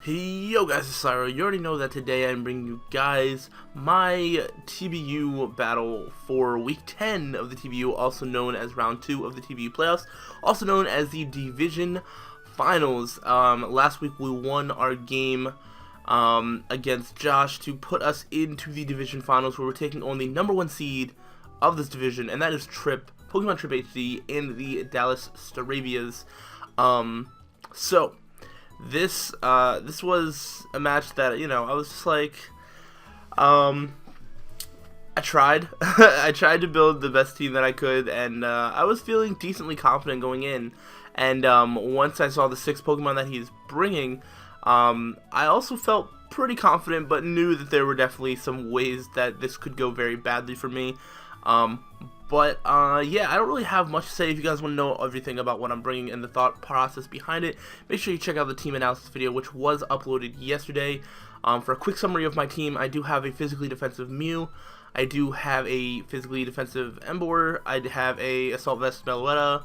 Yo guys, it's Slyroh. You already know that today I'm bringing you guys my TBU battle for week 10 of the TBU, also known as round 2 of the TBU Playoffs, also known as the Division Finals. Last week we won our game against Josh to put us into the Division Finals, where we're taking on the number 1 seed of this division, and that is Pokemon Trip HD and the Dallas Staravias. This was a match that, I was just like, I tried. I tried to build the best team that I could, and I was feeling decently confident going in. And once I saw the 6 Pokemon that he's bringing, I also felt pretty confident, but knew that there were definitely some ways that this could go very badly for me. Yeah, I don't really have much to say. If you guys want to know everything about what I'm bringing and the thought process behind it, make sure you check out the team analysis video, which was uploaded yesterday. For a quick summary of my team, I do have a physically defensive Mew, I do have a physically defensive Emboar, I have a Assault Vest Meloetta,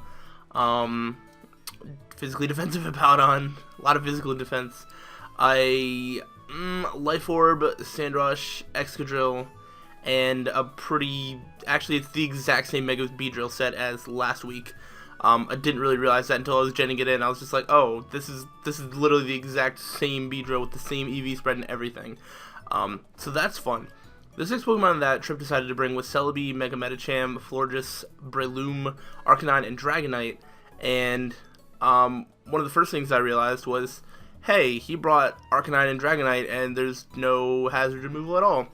physically defensive Hippowdon, a lot of physical defense, Life Orb, Sandrush, Excadrill, and actually it's the exact same Mega Beedrill set as last week. I didn't really realize that until I was genning it in. I was just like, oh, this is literally the exact same Beedrill with the same EV spread and everything. So that's fun. The 6 Pokemon that Trip decided to bring was Celebi, Mega Medicham, Florges, Breloom, Arcanine, and Dragonite. And one of the first things I realized was, hey, he brought Arcanine and Dragonite, and there's no hazard removal at all.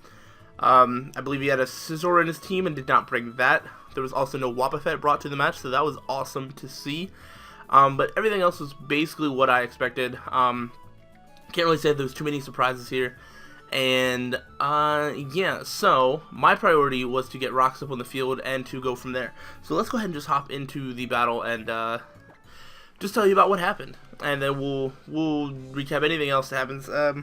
I believe he had a Scizor in his team and did not bring that. There was also no Wobbuffet brought to the match, so that was awesome to see. But everything else was basically what I expected. Can't really say there was too many surprises here. And, yeah, so my priority was to get rocks up on the field and to go from there. So let's go ahead and just hop into the battle and, just tell you about what happened. And then we'll recap anything else that happens, at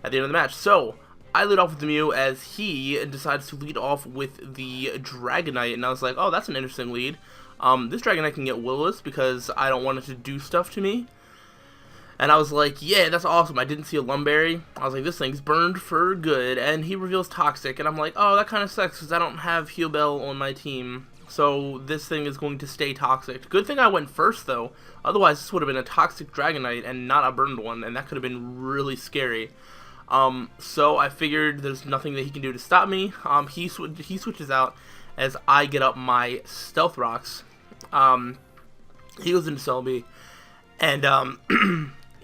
the end of the match. So I lead off with the Mew, as he decides to lead off with the Dragonite, and I was like, oh, that's an interesting lead. This Dragonite can get Will-O-Wisp because I don't want it to do stuff to me. And I was like, yeah, that's awesome. I didn't see a Lumberry. I was like, this thing's burned for good, and he reveals Toxic, and I'm like, oh, that kind of sucks because I don't have Heal Bell on my team. So this thing is going to stay Toxic. Good thing I went first, though. Otherwise, this would have been a Toxic Dragonite and not a burned one, and that could have been really scary. So I figured there's nothing that he can do to stop me. He switches out as I get up my Stealth Rocks. He goes into Celebi, and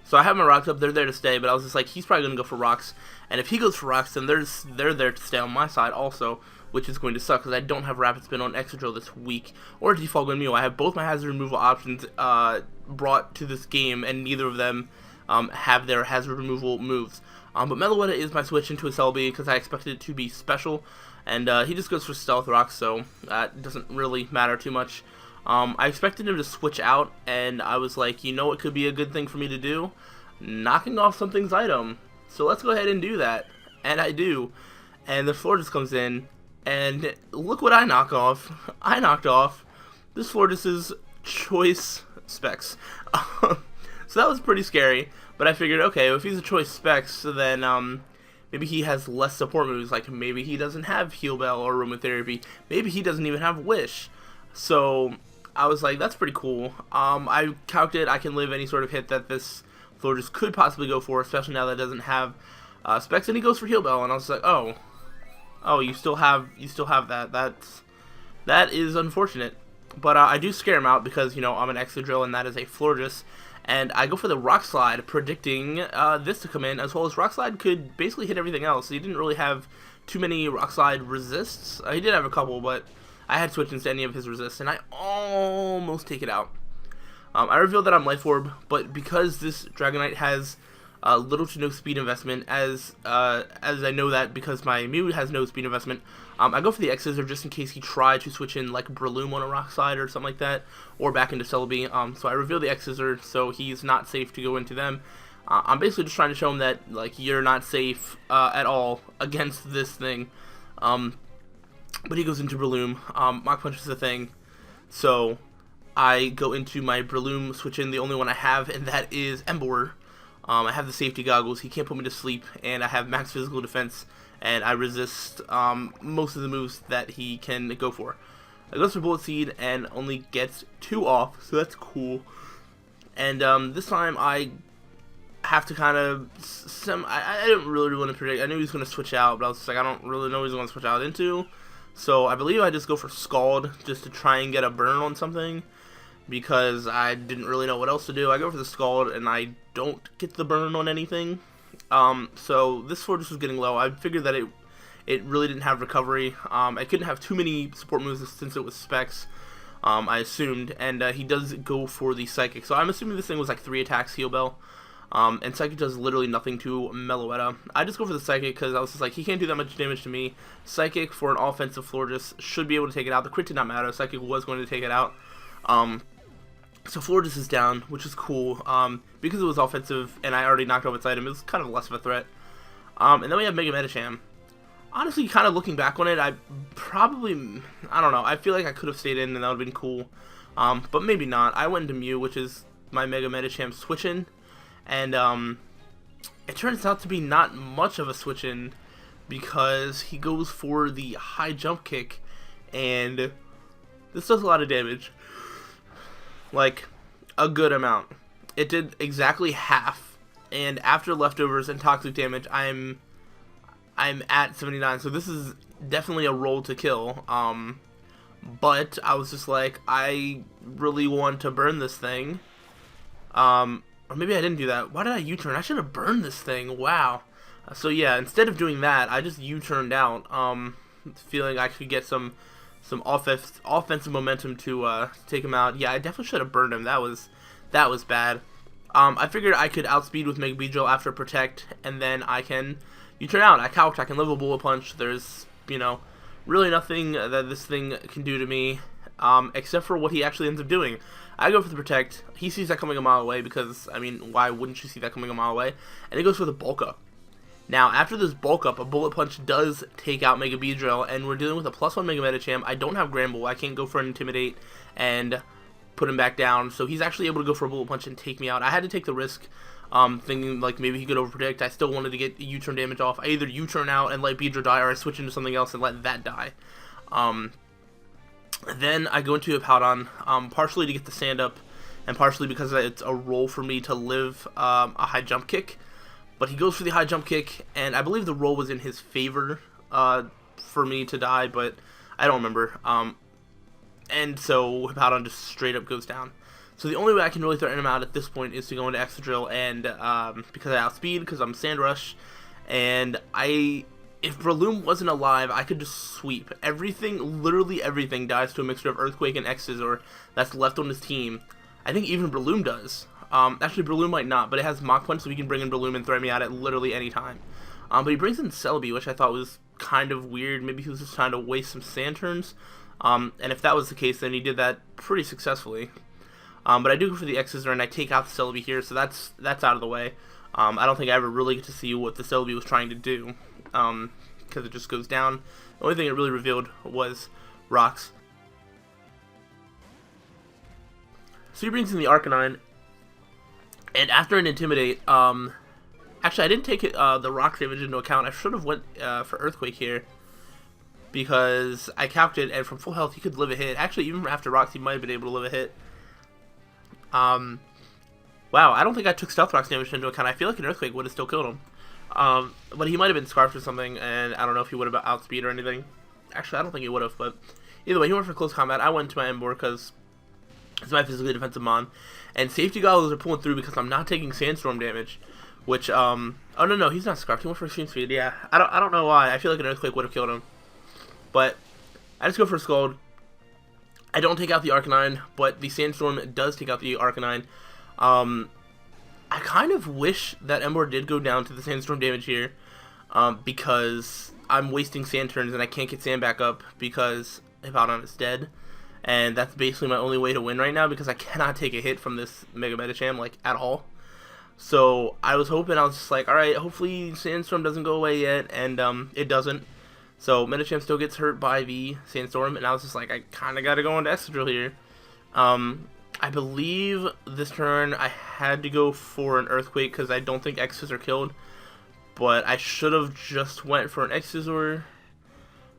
so I have my rocks up. They're there to stay, but I was just like, he's probably gonna go for rocks, and if he goes for rocks, then they're there to stay on my side also, which is going to suck because I don't have Rapid Spin on Excadrill this week or Default Gun Mew. I have both my hazard removal options brought to this game, and neither of them have their hazard removal moves. But Meloetta is my switch into a Celebi because I expected it to be special, and he just goes for Stealth Rock, so that doesn't really matter too much. I expected him to switch out, and I was like, it could be a good thing for me to do, knocking off something's item. So let's go ahead and do that, and I do. And the Florges comes in, and look what I knock off. I knocked off this Florges' Choice Specs. So that was pretty scary. But I figured, okay, if he's a Choice Specs, then maybe he has less support moves. Like, maybe he doesn't have Heal Bell or Aromatherapy. Maybe he doesn't even have Wish. So I was like, that's pretty cool. I calculated I can live any sort of hit that this Florges could possibly go for, especially now that it doesn't have Specs, and he goes for Heal Bell. And I was like, oh, you still have that. That is unfortunate. But I do scare him out because, I'm an Excadrill and that is a Florges. And I go for the Rock Slide, predicting this to come in, as well as Rock Slide could basically hit everything else. He didn't really have too many Rock Slide resists. He did have a couple, but I had switched into any of his resists, and I almost take it out. I revealed that I'm Life Orb, but because this Dragonite has little to no speed investment, as I know that because my Mew has no speed investment, I go for the X-Scissor just in case he tried to switch in like Breloom on a Rock Slide or something like that, or back into Celebi. So I reveal the X-Scissor, so he's not safe to go into them. I'm basically just trying to show him that like you're not safe at all against this thing. But he goes into Breloom. Mach Punch is the thing, so I go into my Breloom, switch in the only one I have, and that is Emboar. I have the safety goggles, he can't put me to sleep, and I have max physical defense, and I resist most of the moves that he can go for. I goes for Bullet Seed and only gets 2 off, so that's cool. And this time I have to kind of I didn't really want to predict. I knew he was going to switch out, but I was just like, I don't really know what he's going to switch out into. So I believe I just go for Scald just to try and get a burn on something, because I didn't really know what else to do. I go for the Scald and I don't get the burn on anything. So this Fortress was getting low. I figured that it really didn't have recovery. I couldn't have too many support moves since it was Specs, I assumed, and he does go for the Psychic. So I'm assuming this thing was like 3 attacks, Heal Bell. And Psychic does literally nothing to Meloetta. I just go for the Psychic because I was just like, he can't do that much damage to me. Psychic for an offensive Florges should be able to take it out. The crit did not matter. Psychic was going to take it out. So Florges is down, which is cool. Because it was offensive and I already knocked off its item, it was kind of less of a threat. And then we have Mega Metacham. Honestly, kind of looking back on it, I don't know. I feel like I could have stayed in and that would have been cool. But maybe not. I went into Mew, which is my Mega Metacham switch-in. And it turns out to be not much of a switch-in, because he goes for the high jump kick, and this does a lot of damage. Like, a good amount. It did exactly half, and after leftovers and toxic damage, I'm at 79, so this is definitely a roll to kill. But I was just like, I really want to burn this thing. Or maybe I didn't do that. Why did I U-turn? I should have burned this thing. Wow. So yeah, instead of doing that, I just U-turned out, feeling I could get some offensive momentum to take him out. Yeah, I definitely should have burned him. That was bad. I figured I could outspeed with Mega Beedrill after Protect, and then I can U-turn out. I calc, I can level Bullet Punch. There's, really nothing that this thing can do to me, except for what he actually ends up doing. I go for the Protect. He sees that coming a mile away because, why wouldn't you see that coming a mile away? And he goes for the Bulk Up. Now, after this Bulk Up, a Bullet Punch does take out Mega Beedrill, and we're dealing with a +1 Mega Metacham. I don't have Gramble. I can't go for an Intimidate and put him back down, so he's actually able to go for a Bullet Punch and take me out. I had to take the risk, thinking like maybe he could overpredict. I still wanted to get U-turn damage off. I either U-turn out and let Beedrill die, or I switch into something else and let that die. Then I go into a Powdon, partially to get the stand up, and partially because it's a roll for me to live a high jump kick. But he goes for the high jump kick, and I believe the roll was in his favor for me to die, but I don't remember. And so Powdon just straight up goes down. So the only way I can really threaten him out at this point is to go into Excadrill, and because I outspeed, because I'm Sand Rush, and if Breloom wasn't alive, I could just sweep. Everything, literally everything, dies to a mixture of Earthquake and X-Scissor that's left on his team. I think even Breloom does. Actually, Breloom might not, but it has Mach Punch, so he can bring in Breloom and throw me out at literally any time. But he brings in Celebi, which I thought was kind of weird. Maybe he was just trying to waste some sand turns. And if that was the case, then he did that pretty successfully. But I do go for the X-Scissor, and I take out the Celebi here, so that's out of the way. I don't think I ever really get to see what the Celebi was trying to do, because it just goes down. The only thing it really revealed was Rocks. So he brings in the Arcanine, and after an Intimidate, actually I didn't take the Rock damage into account. I should have went for Earthquake here, because I calced it, and from full health he could live a hit. Actually, even after Rocks he might have been able to live a hit. Wow, I don't think I took Stealth Rock's damage into account. I feel like an Earthquake would have still killed him. But he might have been Scarfed or something, and I don't know if he would have outspeed or anything. Actually, I don't think he would have, but either way, he went for close combat. I went to my Emboar because it's my physically defensive mon. And safety goggles are pulling through because I'm not taking Sandstorm damage, which, oh no, he's not Scarfed. He went for Extreme Speed, yeah. I don't know why. I feel like an Earthquake would have killed him. But I just go for a Scald. I don't take out the Arcanine, but the Sandstorm does take out the Arcanine. I kind of wish that Emboar did go down to the Sandstorm damage here, because I'm wasting sand turns and I can't get sand back up because Hippowdon is dead. And that's basically my only way to win right now, because I cannot take a hit from this Mega Metacham, like, at all. So I was hoping, I was just like, alright, hopefully Sandstorm doesn't go away yet, and it doesn't. So Metacham still gets hurt by the Sandstorm, and I was just like, I kind of got to go into Excadrill here. I I believe this turn I had to go for an Earthquake because I don't think X-Scissor killed. But I should have just went for an X-Scissor.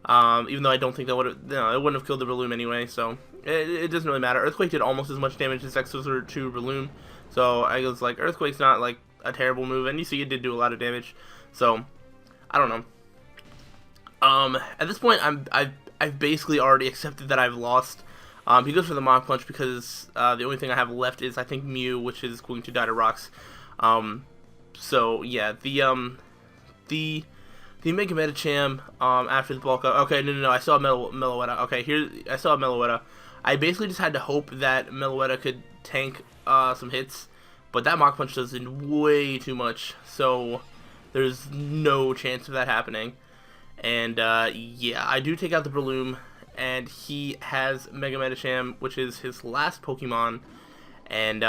Even though I don't think that would have, no, it wouldn't have killed the Breloom anyway, so it doesn't really matter. Earthquake did almost as much damage as X-Scissor to Breloom, so I was like, Earthquake's not like a terrible move, and you see it did do a lot of damage, so I don't know. At this point, I've basically already accepted that I've lost. He goes for the Mach Punch because the only thing I have left is I think Mew, which is going to die to rocks. So yeah, the Mega Medicham after the bulk up. Okay, no, I still have Meloetta. Okay, here I still have Meloetta. I basically just had to hope that Meloetta could tank some hits, but that Mach Punch does way too much, so there's no chance of that happening. And yeah, I do take out the Breloom, and he has Mega Medicham, which is his last Pokemon, and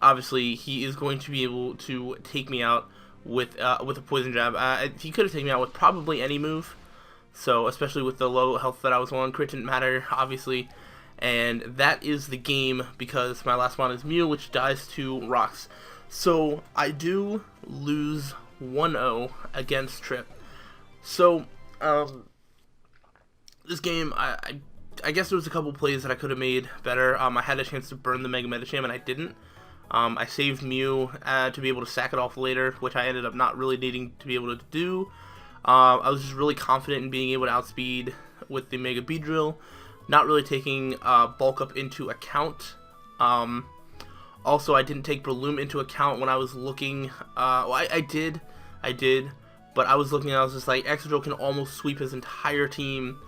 obviously he is going to be able to take me out with a Poison Jab. He could have taken me out with probably any move, so especially with the low health that I was on. Crit didn't matter, obviously, and that is the game because my last one is Mew, which dies to rocks. So I do lose 1-0 against Trip. So this game, I guess there was a couple plays that I could have made better. I had a chance to burn the Mega Medicham and I didn't. I saved Mew to be able to sack it off later, which I ended up not really needing to be able to do. I was just really confident in being able to outspeed with the Mega Beedrill, not really taking bulk up into account. Also, I didn't take Breloom into account when I was looking. Well, I did, but I was looking and I was just like, Excadrill can almost sweep his entire team.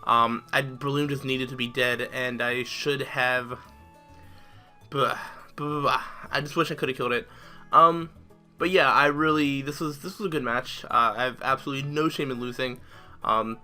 Breloom just needed to be dead, and I should have. I just wish I could have killed it. But yeah, this was a good match. I have absolutely no shame in losing. To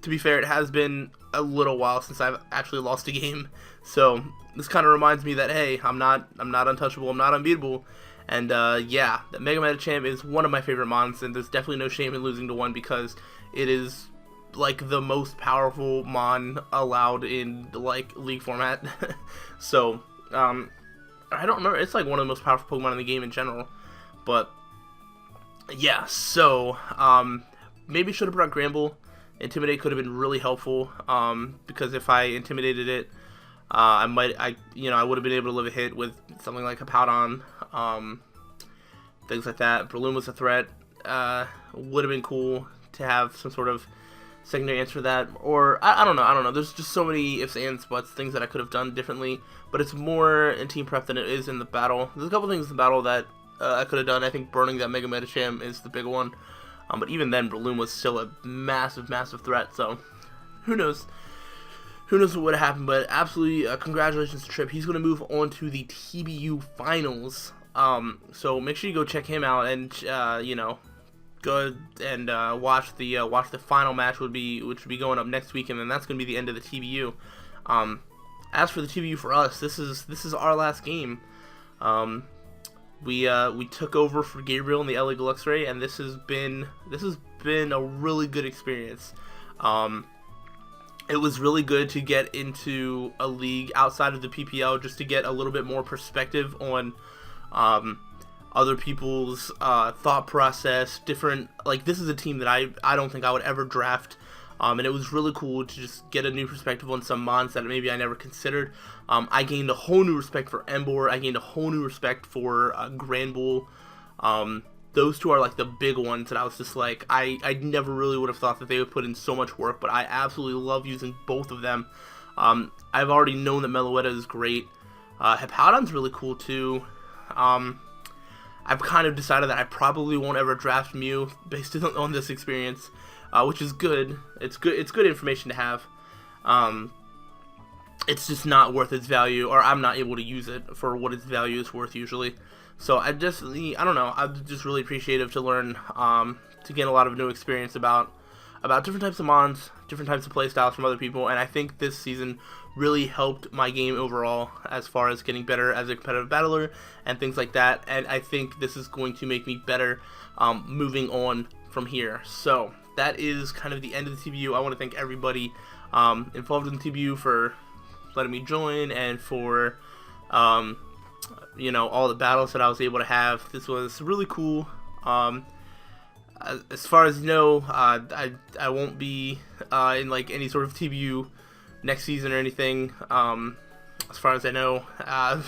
be fair, it has been a little while since I've actually lost a game, so this kind of reminds me that hey, I'm not untouchable, I'm not unbeatable, and yeah, the Mega Medicham is one of my favorite mons, and there's definitely no shame in losing to one because it is like the most powerful mon allowed in like League format. So I don't remember, it's like one of the most powerful Pokemon in the game in general, but yeah, so maybe should have brought Granbull. Intimidate could have been really helpful, because if I intimidated it, I would have been able to live a hit with something like a Powdon, things like that. Breloom was a threat. Would have been cool to have some sort of secondary answer for that, or I don't know. There's just so many ifs, ands, buts, things that I could have done differently, but it's more in team prep than it is in the battle. There's a couple things in the battle that I could have done. I think burning that Mega Medicham is the big one, but even then, Breloom was still a massive threat, so who knows? Who knows what would have happened, but absolutely congratulations to Trip. He's going to move on to the TBU Finals, so make sure you go check him out, and go and watch the final match, which would be going up next week, and then that's going to be the end of the TBU. As for the TBU for us, this is our last game. We took over for Gabriel in the LA Galuxray, and this has been a really good experience. It was really good to get into a league outside of the PPL just to get a little bit more perspective on other people's thought process, different, like, this is a team that I don't think I would ever draft, and it was really cool to just get a new perspective on some mons that maybe I never considered. I gained a whole new respect for Emboar, I gained a whole new respect for Granbull. Those two are like the big ones that I was just like, I never really would have thought that they would put in so much work, but I absolutely love using both of them. I've already known that Meloetta is great. Hippowdon's really cool too. I've kind of decided that I probably won't ever draft Mew based on this experience, which is good. It's good information to have. It's just not worth its value, or I'm not able to use it for what its value is worth usually. So I don't know, I'm just really appreciative to learn, to gain a lot of new experience about different types of mons, different types of playstyles from other people, and I think this season really helped my game overall as far as getting better as a competitive battler and things like that, and I think this is going to make me better moving on from here. So that is kind of the end of the TBU. I want to thank everybody involved in the TBU for letting me join and for you know, all the battles that I was able to have. This was really cool. As far as you know, I won't be in like any sort of TBU next season or anything. As far as I know, I'm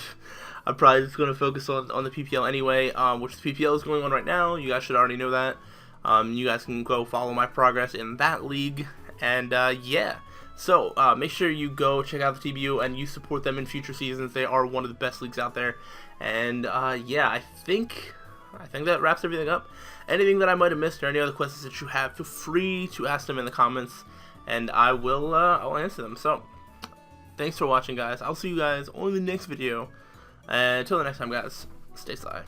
probably just going to focus on the PPL anyway, which the PPL is going on right now. You guys should already know that. You guys can go follow my progress in that league, and yeah. So make sure you go check out the TBU and you support them in future seasons. They are one of the best leagues out there, and yeah, I think that wraps everything up. Anything that I might have missed or any other questions that you have, feel free to ask them in the comments, and I'll answer them. So thanks for watching, guys. I'll see you guys on the next video, and until the next time, guys, stay sly.